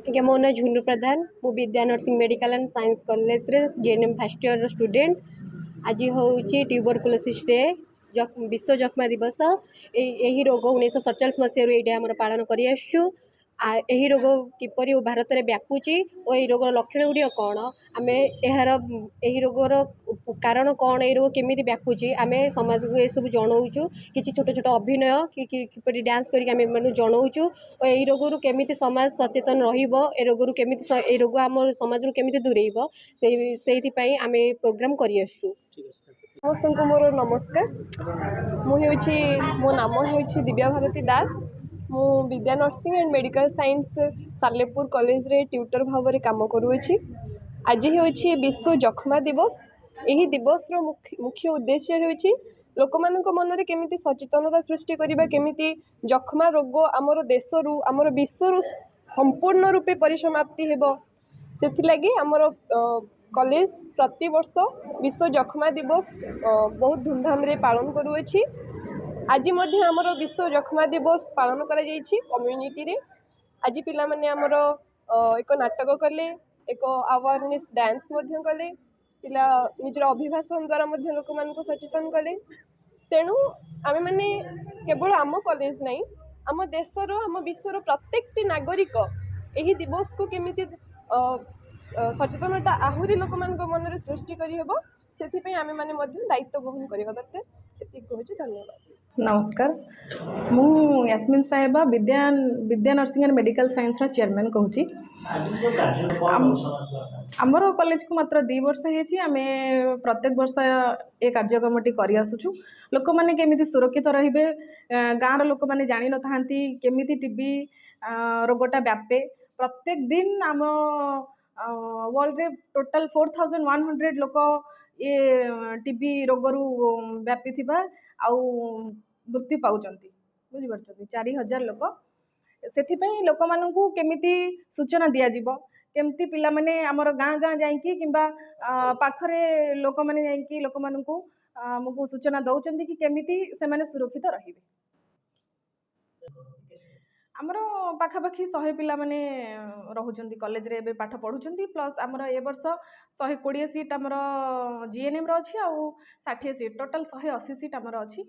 ଆଜ୍ଞା ମୋ ନାଁ ଝୁନୁ ପ୍ରଧାନ ମୁଁ ବିଦ୍ୟା ନର୍ସିଂ ମେଡ଼ିକାଲ ଆଣ୍ଡ ସାଇନ୍ସ କଲେଜରେ JNM ଫାର୍ଷ୍ଟ ଇୟର ଷ୍ଟୁଡେଣ୍ଟ। ଆଜି ହେଉଛି ଟ୍ୟୁବରକୁଲୋସିସ୍ ଡେ विश्व जक्ष्मा दिवस। यही रोग 1947 मसीह ये आम पालन कर यही रोग किपरि भारत में व्यापुची और यही रोगर लक्षण गुड़िक कौन आम यार यही रोगर कारण कौन ये रोग केमी व्यापुची आम समाज को सब जनाऊँ कि छोट छोट अभिनय कि डांस कर जनाऊँ और यही रोग केमी समाज सचेतन रोग केमी रोग आम समाज केमी दूरेब से आम प्रोग्राम कर समस्त मोर नमस्कार। मो नाम हूँ दिव्या भारती दास। मु Vidya nursing and medical science Salepur college रे ट्यूटर भाव में काम करुँची। आज हूँ विश्व जक्ष्मा दिवस। यही दिवस मुख्य उद्देश्य हूँ लोक मान मन में केमी सचेतनता सृष्टि करबा केमी जक्ष्मा रोग आमर देश रु आमर विश्व संपूर्ण रूपे परिसमाप्ति हेब से आमर कॉलेज प्रति वर्ष विश्व जक्ष्मा दिवस बहुत धूमधाम रे पालन करुँची। आज आमर विश्व जक्ष्मा दिवस पालन करा कम्युनिटी रे। आज पिला माने आमर एक नाटक कले एक अवेयरनेस डांस कले पिला निजर अभिभाषण द्वारा लोक मान सचेतन कले। तेणु आमे माने केवल आम कॉलेज नहीं आम देशर आम विश्वर प्रत्येक नागरिक यही दिवस को केमिति सचेतनता आहुरी लोक मान मन में सृष्टि करहब से आमे माने दायित्व बहन करवा दरकार। एति कहूँ धन्यवाद। नमस्कार मु Yasmin Sahiba Vidya nursing and medical science chairman कहूँ। आमर कॉलेज को मात्र 2 वर्ष होती आमे प्रत्येक वर्ष ए कार्यक्रम कर आसुचु। लोक मैंने केमी सुरक्षित रे गाँव लोक मैंने जानी न था केमी टीबी रोगटा व्यापे। प्रत्येक दिन आम वर्ल्ड रे टोटल 4100 लोक ये टीबी रोगरू व्यापी थिबा आउ मृत्यु पाउचंती बुझिपारछंती 4000 लोक। सेथिपई लोक माननकू केमिति सूचना दिया जिवो केमती पिला माने हमर गाँ गाँ जाइकी किंबा पाखरे लोक माने जाइकी लोक माननकू हमकू सूचना दउचंती कि केमिति से माने सुरक्षित रहिबे। आमर पाखापाखि 100 पिला माने रहुचंती कॉलेज रे एबे पाठ पढुचंती प्लस आमर ए वर्ष 120 सीट आमर जीएनएम रो अछि आ 60 सीट टोटल 180 सीट आमर अछि।